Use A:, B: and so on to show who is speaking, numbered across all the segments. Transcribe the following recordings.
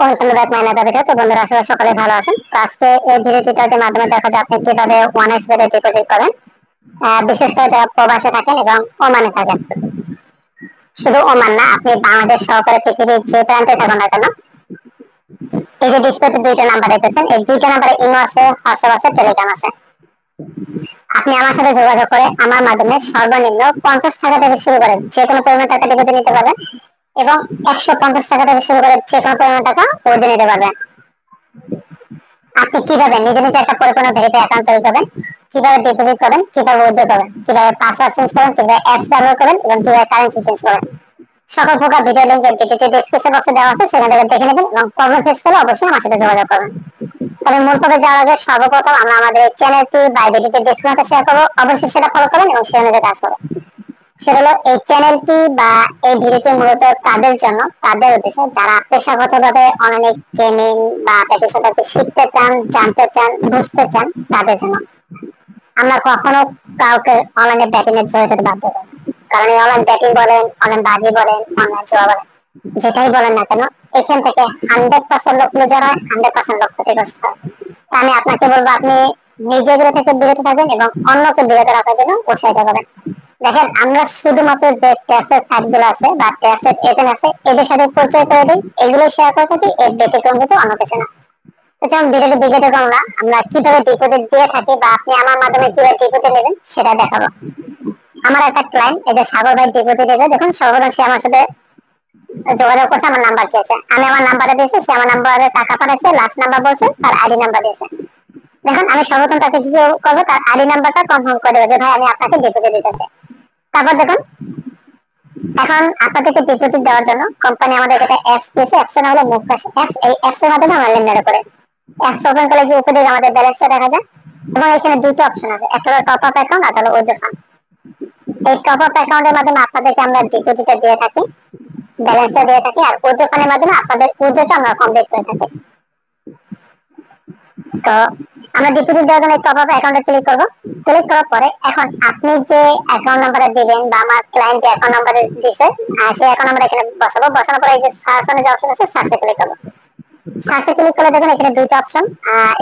A: Welcome back my another video. তো বন্ধুরা, আসলে সকালে ভালো আছেন। তো আজকে এই ভিডিও টিউটোরিয়ালের মাধ্যমে দেখা যায় আপনি কিভাবে ওয়ান এক্স বেডে ডিপোজিট করেন, বিশেষ করে যারা প্রবাসে থাকেন এবং ওমানে থাকেন। শুধু ওমান না, আপনি বাংলাদেশ সহকারে পৃথিবীর যে প্রান্তে থাকুন না কেন, এই যে ডিসপ্লেতে দুইটা নাম্বার দেখতেছেন, এই দুইটা নাম্বারে ইমো আছে, হোয়াটসঅ্যাপ আছে, টেলিগ্রাম আছে। আপনি আমার সাথে যোগাযোগ করে আমার মাধ্যমে সর্বনিম্ন 50 টাকা থেকে শুরু করে যে কোনো পরিমাণ টাকা ডিপোজিট নিতে পারবেন এবং 150 টাকা থেকে শুরু করে যে কোনো পরিমাণ টাকা উইথড্র নিতে পারবেন। আপনি কিভাবে নিজে নিজে একটা পরিপূর্ণ ভেরিফাই অ্যাকাউন্ট তৈরি করবেন, কিভাবে ডিপোজিট করবেন, কিভাবে উইথড্র করবেন, কিভাবে পাসওয়ার্ড চেঞ্জ করবেন, কিভাবে অ্যাপস ডাউনলোড করবেন এবং কিভাবে কারেন্সি চেঞ্জ করবেন, সকল প্রকার ভিডিও লিংক ভিডিওটি ডেসক্রিপশন বক্সে দেওয়া আছে, সেখান থেকে দেখে নেবেন এবং প্রবলেম ফেস করলে অবশ্যই আমার সাথে যোগাযোগ করবেন। তবে মূল পর্বে যাওয়ার আগে সর্বপ্রথম আমরা আমাদের চ্যানেলটি বা ভিডিওটি ডেসক্রিপশনে শেয়ার করবো, অবশ্যই সেটা ফলো করবেন এবং সেই অনুযায়ী কাজ করবেন। সেটা হলো এই চ্যানেলটি বা এই ভিডিওটি মূলত তাদের জন্য, তাদের উদ্দেশ্যে যারা পেশাগতভাবে অনলাইনে গেমিং বা ব্যাটের সম্পর্কে শিখতে চান, জানতে চান, বুঝতে চান, তাদের জন্য। আমরা কখনো কাউকে অনলাইনে ব্যাটিং এর জড়িত হতে বাধ্য করি, কারণ এই অনলাইন ব্যাটিং বলেন, অনলাইন বাজি বলেন, অনলাইন জুয়া বলেন, যেটাই বলেন না কেন, এখান থেকে 100% লোক লুজার হয়, 100% লোক ক্ষতিগ্রস্ত হয়। আমি আপনাকে বলবো, আপনি নিজে এগুলো থেকে বিরত থাকবেন এবং অন্যকে বিরত রাখার জন্য উৎসাহিত করবেন। দেখেন, আমরা শুধুমাত্র যে ট্যাক্সের সাইট গুলো আছে বা ট্যাক্সের এজেন্ট আছে, এদের সাথে পরিচয় করে দিই, এগুলো শেয়ার করে থাকি, এর ব্যতিক্রম কিন্তু অন্য কিছু না। তো চলুন ভিডিওটি দিকে দেখো, আমরা কিভাবে ডিপোজিট দিয়ে থাকি বা আপনি আমার মাধ্যমে কিভাবে ডিপোজিট নেবেন সেটা দেখাবো। আমার একটা ক্লায়েন্ট, এটা সাগর ভাই ডিপোজিট দেবে। দেখুন, সর্বপ্রথম সে আমার সাথে যোগাযোগ করছে, আমার নাম্বার চেয়েছে, আমি আমার নাম্বারটা দিয়েছি, সে আমার নাম্বারে টাকা পাঠাচ্ছে, লাস্ট নাম্বার বলছে, তার আইডি নাম্বার দিয়েছে। দেখুন, আমি সর্বপ্রথম তাকে কি করবো, তার আইডি নাম্বারটা কনফার্ম করে দেবো যে ভাই আমি আপনাকে ডিপোজিট দিতেছি। তারপর দেখুন, এখন আপনাদেরকে ডিপোজিট দেওয়ার জন্য কোম্পানি আমাদের একটা অ্যাপস দিয়েছে, অ্যাপসটা হলো মুখপাশ অ্যাপস। এই অ্যাপসের মাধ্যমে আমরা লেনদেন করে অ্যাপস ওপেন করলে যে উপরে আমাদের ব্যালেন্সটা দেখা যায় এবং এখানে দুটো অপশন আছে, একটা হলো টপ আপ অ্যাকাউন্ট আর হলো উইথড্র ফান্ড। এই টপ আপ অ্যাকাউন্টের মাধ্যমে আপনাদেরকে আমরা ডিপোজিটটা দিয়ে থাকি, ব্যালেন্সটা দিয়ে থাকি, আর উইথড্র ফান্ডের মাধ্যমে আপনাদের উইথড্রটা আমরা কমপ্লিট করে থাকি। তো আমরা ডিপোজিট দেওয়ার জন্য টপ আপ অ্যাকাউন্টে ক্লিক করব। ক্লিক করার পরে এখন আপনি যে অ্যাকাউন্ট নাম্বারটা দিবেন বা আমার ক্লায়েন্ট যে অ্যাকাউন্ট নাম্বারটা দিয়েছে, সেই অ্যাকাউন্ট নাম্বার এখানে বসাবো। বসানোর পরে এই যে সার্চ অনে যে অপশন আছে, সার্চে ক্লিক করব। সার্চে ক্লিক করলে দেখুন এখানে দুইটা অপশন,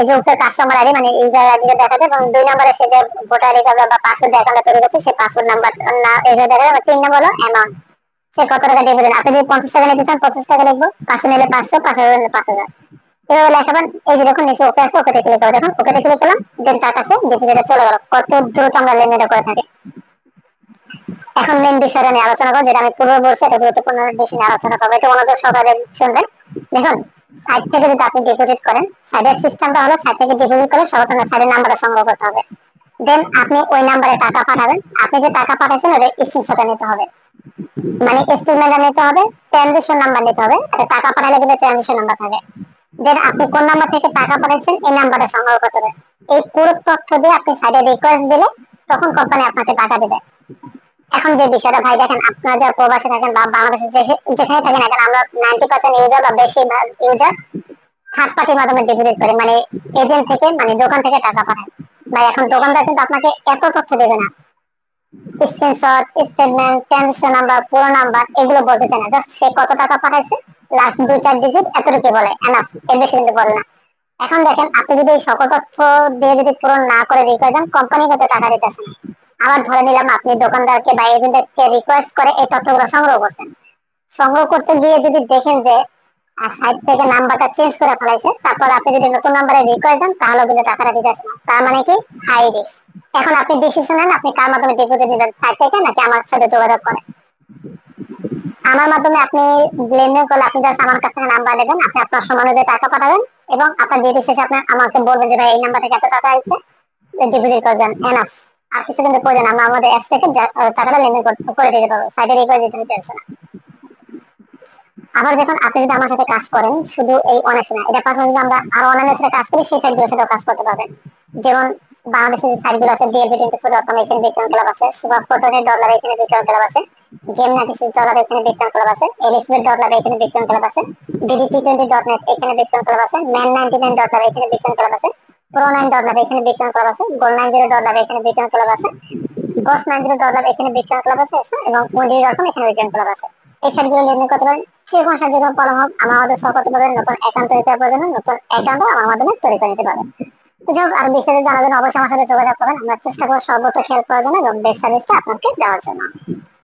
A: এই যে উপরে কাস্টমার আইডি মানে ইউজার আইডিটা দেখা যায় এবং 2 নম্বরে সে যে ভোটার আইডি কার্ড বা পাসওয়ার্ড অ্যাকাউন্টে তৈরি করছে সেই পাসওয়ার্ড নাম্বার না এখানে দেখা যায়। 3 নম্বর হলো অ্যামাউন্ট, সে কত টাকা ডিপোজিট। আপনি যদি 50 টাকা নিতে চান 50 টাকা লিখবো, 500 নিলে 500, 500 নিলে 5000, এভাবে লেখাবেন। এই যে দেখুন নিচে ওকে আছে, ওকেতে ক্লিক করো। দেখুন ওকেতে ক্লিক করলাম, দেন তার কাছে ডিপোজিটটা চলে গেল। কত দ্রুত আমরা লেনদেন করে থাকি। এখন মেন বিষয়টা নিয়ে আলোচনা করবো, যেটা আমি পূর্বে বলছি, এটা গুরুত্বপূর্ণ বিষয় নিয়ে আলোচনা করবো, এটা মনোযোগ সহকারে শুনবেন। দেখুন, সাইট থেকে যদি আপনি ডিপোজিট করেন, সাইটের সিস্টেমটা হলো সাইট থেকে ডিপোজিট করে সর্বপ্রথম সাইটের নাম্বারটা সংগ্রহ করতে হবে। দেন আপনি ওই নাম্বারে টাকা পাঠাবেন। আপনি যে টাকা পাঠাচ্ছেন ওটা স্ক্রিনশটটা নিতে হবে, মানে স্টেটমেন্টটা নিতে হবে, ট্রানজেকশন নাম্বার নিতে হবে। টাকা পাঠালে কিন্তু ট্রানজেকশন নাম্বার থাকে। দেন আপনি কোন নাম্বার থেকে টাকা পাঠাচ্ছেন এই নাম্বারটা সংগ্রহ করতে হবে। এই পুরো তথ্য দিয়ে আপনি সাইটে রিকোয়েস্ট দিলে তখন কোম্পানি আপনাকে টাকা দেবে। এখন যে বিষয়টা ভাই, দেখেন আপনারা যারা প্রবাসে থাকেন বা বাংলাদেশে যেখানে থাকেন এখন, আমরা 90% ইউজার বা বেশিরভাগ ইউজার থার্ড পার্টির মাধ্যমে ডিপোজিট করে, মানে এজেন্ট থেকে, মানে দোকান থেকে টাকা পাঠায়। ভাই এখন দোকানদার কিন্তু আপনাকে এত তথ্য দেবে না, স্ক্রিনশট, স্টেটমেন্ট, ট্রানজেকশন নাম্বার, পুরো নাম্বার এগুলো বলতে চায় না। জাস্ট সে কত টাকা পাঠাইছে, লাস্ট 2-4 ডিজিট এতটুকু বলে, এনাফ, এর বেশি কিন্তু বলে না। এখন দেখেন, আপনি যদি এই সকল তথ্য দিয়ে যদি পূরণ না করে রিকোয়েস্ট দেন, কোম্পানি কিন্তু টাকা দিতেছে না। আবার ধরে নিলাম আপনি দোকানদারকে বা এজেন্টকে রিকোয়েস্ট করে এই তথ্যগুলো সংগ্রহ করছেন। সংগ্রহ করতে গিয়ে যদি দেখেন যে সাইট থেকে নাম্বারটা চেঞ্জ করে ফেলাইছে, তারপর আপনি যদি নতুন নাম্বারে রিকোয়েস্ট দেন, তাহলে কিন্তু টাকাটা দিতেছে না। তার মানে কি, হাই রিস্ক। এখন আপনি ডিসিশন নেন, আপনি কার মাধ্যমে ডিপোজিট নেবেন, সাইট থেকে নাকি আমার সাথে যোগাযোগ করেন। আমার মাধ্যমে আপনি লেনদেন করলে আপনি জাস্ট আমার কাছ থেকে নাম্বার নেবেন, আপনি আপনার সময় অনুযায়ী টাকা পাঠাবেন এবং আপনার ডিউটি শেষে আপনি আমাকে বলবেন যে ভাই এই নাম্বার থেকে এত টাকা আসছে, ডিপোজিট করবেন, এনাফ। আর কিছু কিন্তু প্রয়োজন, আমরা আমাদের অ্যাপস থেকে টাকাটা লেনদেন করে দিতে পারবো, সাইডে রিকোয়েস্ট দিতে হচ্ছে না। আবার দেখুন, আপনি যদি আমার সাথে কাজ করেন, শুধু এই অনেক্স না, এটা পাশাপাশি যদি আমরা আরো অন্যান্য সাথে কাজ করি, সেই সাইটগুলোর সাথে কাজ করতে পারবেন। যেমন বাংলাদেশের যে সাইটগুলো আছে, DLB24.com, এখানে বিটকয়েন ক্লাব আছে, সুপার ফটোনের ডলার, এখানে বিটকয়েন ক্লাব আছে, গেম 96 ডলার, এখানে বিটকয়েন ক্লাব আছে, এলএক্সবেট ডলার, এখানে বিটকয়েন ক্লাব আছে, BDT20.net, এখানে বিটকয়েন ক্লাব আছে, ম্যান 99 ডলার, এখানে বিটকয়েন ক্লাব আছে, প্রো 9 ডলার, এখানে বিটকয়েন ক্লাব আছে, গোল্ড 90 ডলার, এখানে বিটকয়েন ক্লাব আছে, গস 90 ডলার, এখানে বিটকয়েন ক্লাব আছে এবং ওয়েন্ডি.com, এখানে বিটকয়েন ক্লাব আছে। এই সাইটগুলো লেনদেন করতে পারেন। যে কোনো সাহায্য, কোনো প্রবলেম হোক আমাদের সলভ করতে পারবেন। নতুন অ্যাকাউন্ট তৈরি করার প্রয়োজন নতুন অ্যাকাউন্টও আমার মাধ্যমে তৈরি করে নিতে পারবেন। তো যাই হোক, আর বিস্তারিত জানার জন্য অবশ্যই আমার সাথে যোগাযোগ করবেন। আমরা চেষ্টা করবো সর্বোচ্চ হেল্প করার জন্য এবং বেস্ট সার্ভিসটা আপনাকে দেওয়ার জন্য।